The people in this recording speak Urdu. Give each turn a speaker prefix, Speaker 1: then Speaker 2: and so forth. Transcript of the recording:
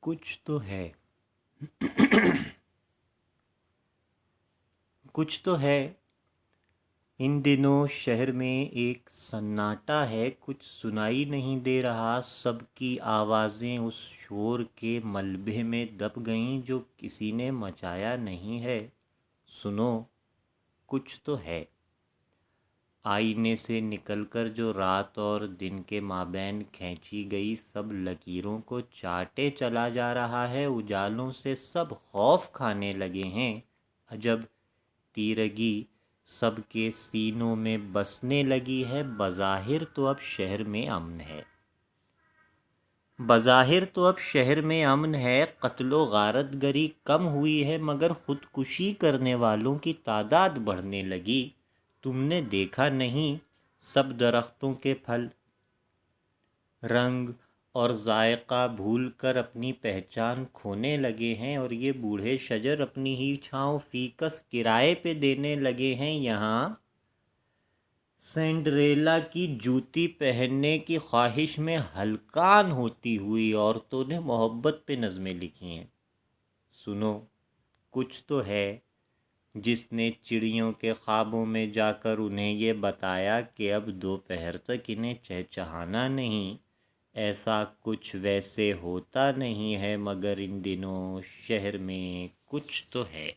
Speaker 1: کچھ تو ہے کچھ تو ہے ان دنوں شہر میں ایک سناٹا ہے، کچھ سنائی نہیں دے رہا، سب کی آوازیں اس شور کے ملبے میں دب گئیں جو کسی نے مچایا نہیں ہے۔ سنو، کچھ تو ہے۔ آئینے سے نکل کر جو رات اور دن کے مابین کھینچی گئی سب لکیروں کو چاٹے چلا جا رہا ہے۔ اجالوں سے سب خوف کھانے لگے ہیں۔ عجب تیرگی سب کے سینوں میں بسنے لگی ہے۔ بظاہر تو اب شہر میں امن ہے، قتل و غارت گری کم ہوئی ہے، مگر خودکشی کرنے والوں کی تعداد بڑھنے لگی۔ تم نے دیکھا نہیں، سب درختوں کے پھل، رنگ اور ذائقہ بھول کر اپنی پہچان کھونے لگے ہیں، اور یہ بوڑھے شجر اپنی ہی چھاؤں فی کس کرائے پہ دینے لگے ہیں۔ یہاں سنڈریلا کی جوتی پہننے کی خواہش میں ہلکان ہوتی ہوئی عورتوں نے محبت پہ نظمیں لکھی ہیں۔ سنو، کچھ تو ہے جس نے چڑیوں کے خوابوں میں جا کر انہیں یہ بتایا کہ اب دوپہر تک انہیں چہچہانا نہیں۔ ایسا کچھ ویسے ہوتا نہیں ہے، مگر ان دنوں شہر میں کچھ تو ہے۔